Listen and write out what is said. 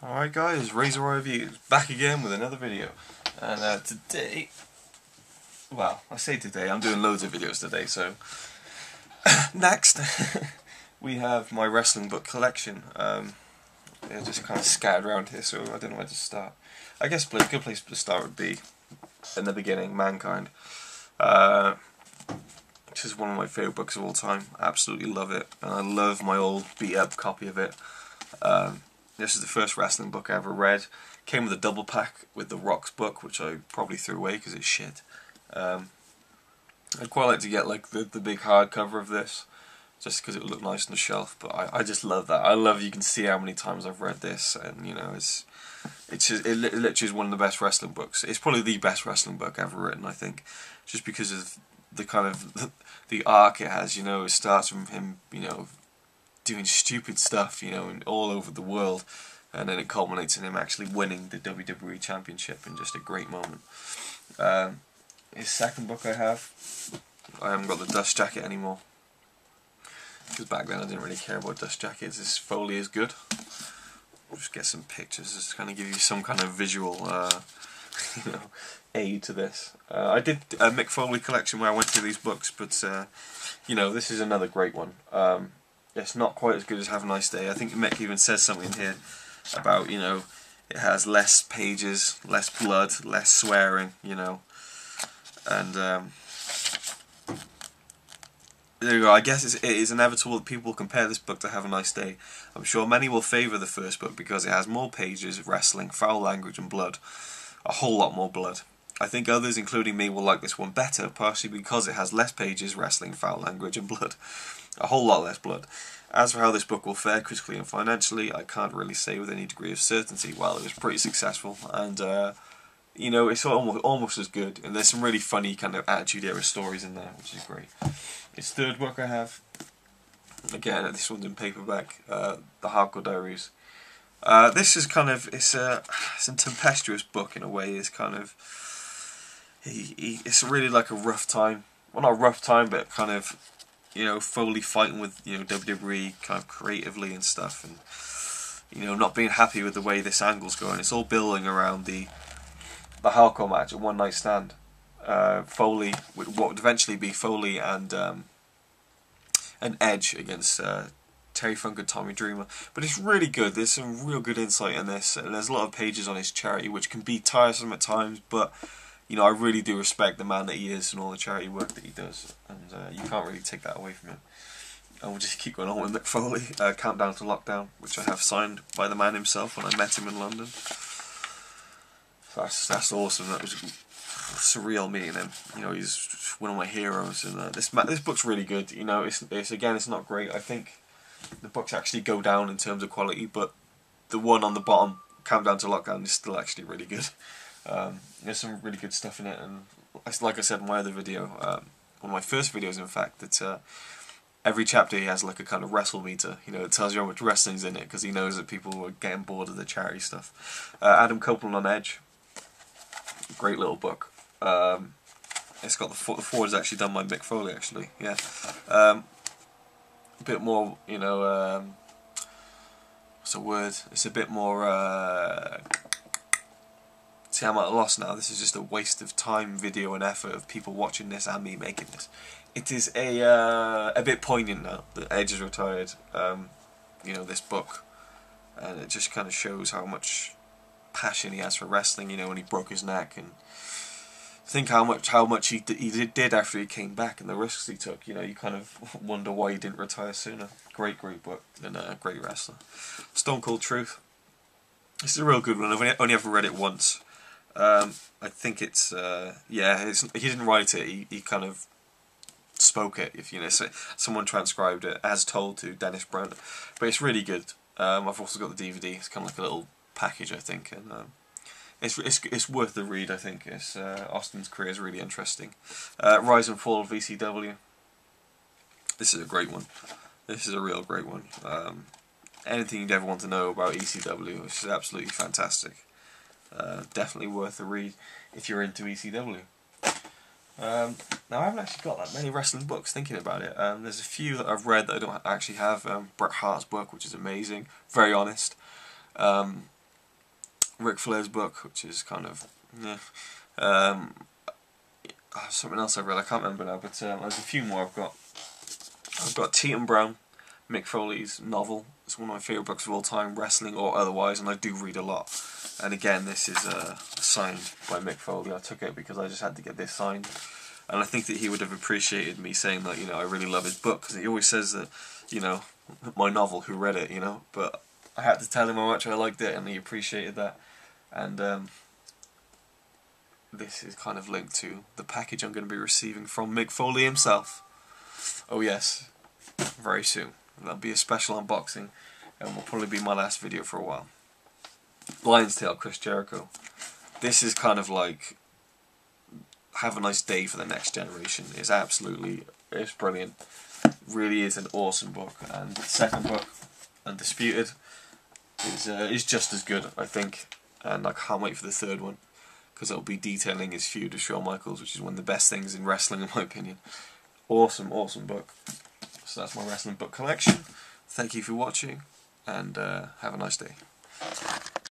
Alright guys, RazorwireReviews back again with another video. And today, well, I say today, I'm doing loads of videos today, so next we have my wrestling book collection. They're just kind of scattered around here, so I don't know where to start. I guess a good place to start would be in the beginning, Mankind, which is one of my favourite books of all time. I absolutely love it, and I love my old beat up copy of it. This is the first wrestling book I ever read. Came with a double pack with the Rocks book, which I probably threw away because it's shit. I'd quite like to get like the big hardcover of this, just because it would look nice on the shelf. But I just love that. I love, you can see how many times I've read this, and you know it literally is one of the best wrestling books. It's probably the best wrestling book ever written, I think, just because of the kind of the arc it has. You know, it starts from him, you know, doing stupid stuff, you know, all over the world, and then it culminates in him actually winning the WWE Championship in just a great moment. His second book I haven't got the dust jacket anymore, because back then I didn't really care about dust jackets. This Foley is good. I'll just get some pictures just to kind of give you some kind of visual you know, aid to this. I did a Mick Foley collection where I went through these books, but you know, this is another great one. It's not quite as good as Have a Nice Day. I think Mick even says something in here about, you know, it has less pages, less blood, less swearing, you know. And there you go. I guess it is inevitable that people compare this book to Have a Nice Day. I'm sure many will favour the first book because it has more pages, wrestling, foul language and blood. A whole lot more blood. I think others, including me, will like this one better, partially because it has less pages, wrestling, foul language and blood. A whole lot less blood. As for how this book will fare critically and financially, I can't really say with any degree of certainty. Well, it was pretty successful, and you know, it's almost as good, and there's some really funny kind of Attitude Era stories in there, which is great. His third book I have, again, this one's in paperback, The Hardcore Diaries. This is kind of, it's a tempestuous book in a way. It's kind of, it's really like a rough time. Well, not a rough time, but kind of, you know, Foley fighting with, you know, WWE kind of creatively and stuff, and you know, not being happy with the way this angle's going. It's all building around the hardcore match, a one night stand. Foley, what would eventually be Foley and Edge against Terry Funk and Tommy Dreamer. But it's really good. There's some real good insight in this, and there's a lot of pages on his charity, which can be tiresome at times, but you know, I really do respect the man that he is and all the charity work that he does, and you can't really take that away from him. And we'll just keep going on with Mick Foley. Countdown to Lockdown, which I have signed by the man himself when I met him in London. That's awesome. That was surreal meeting him. You know, he's one of my heroes, and this book's really good. You know, it's not great. I think the books actually go down in terms of quality, but the one on the bottom, Countdown to Lockdown, is still actually really good. There's some really good stuff in it, and like I said in my other video, one of my first videos in fact, that every chapter he has like a kind of wrestle meter. You know, it tells you how much wrestling's in it, because he knows that people are getting bored of the charity stuff. Adam Copeland on Edge, great little book. It's got the forward's actually done by Mick Foley, actually. Yeah, a bit more, you know, what's the word? It's a bit more. See, I'm at a loss now. This is just a waste of time, video and effort of people watching this and me making this. It is a bit poignant now that Edge is retired. You know, this book, and it just kind of shows how much passion he has for wrestling. You know, when he broke his neck, and think how much he did after he came back, and the risks he took. You know, you kind of wonder why he didn't retire sooner. Great book, and a great wrestler. Stone Cold Truth. This is a real good one. I've only ever read it once. I think it's yeah. He didn't write it. He kind of spoke it. If you know, so someone transcribed it as told to Dennis Brown. But it's really good. I've also got the DVD. It's kind of like a little package, I think, and it's worth the read. I think Austin's career is really interesting. Rise and Fall of ECW. This is a great one. This is a real great one. Anything you'd ever want to know about ECW, which is absolutely fantastic. Definitely worth a read if you're into ECW. Now I haven't actually got that many wrestling books, thinking about it. There's a few that I've read that I don't actually have. Bret Hart's book, which is amazing, very honest. Ric Flair's book, which is kind of, yeah. Something else I read, I can't remember now, but there's a few more I've got. I've got Teton Brown, Mick Foley's novel. It's one of my favourite books of all time, wrestling or otherwise, and I do read a lot. And again, this is signed by Mick Foley. I took it because I just had to get this signed. And I think that he would have appreciated me saying that, you know, I really love his book, because he always says that, you know, my novel, who read it, you know, but I had to tell him how much I liked it, and he appreciated that. And this is kind of linked to the package I'm going to be receiving from Mick Foley himself. Oh yes, very soon. That'll be a special unboxing, and will probably be my last video for a while. Lion's Tail, Chris Jericho. This is kind of like Have a Nice Day for the next generation. It's brilliant. Really is an awesome book. And the second book, Undisputed, is just as good, I think. And I can't wait for the third one, because it'll be detailing his feud with Shawn Michaels, which is one of the best things in wrestling in my opinion. Awesome, awesome book. So that's my wrestling book collection. Thank you for watching, and have a nice day.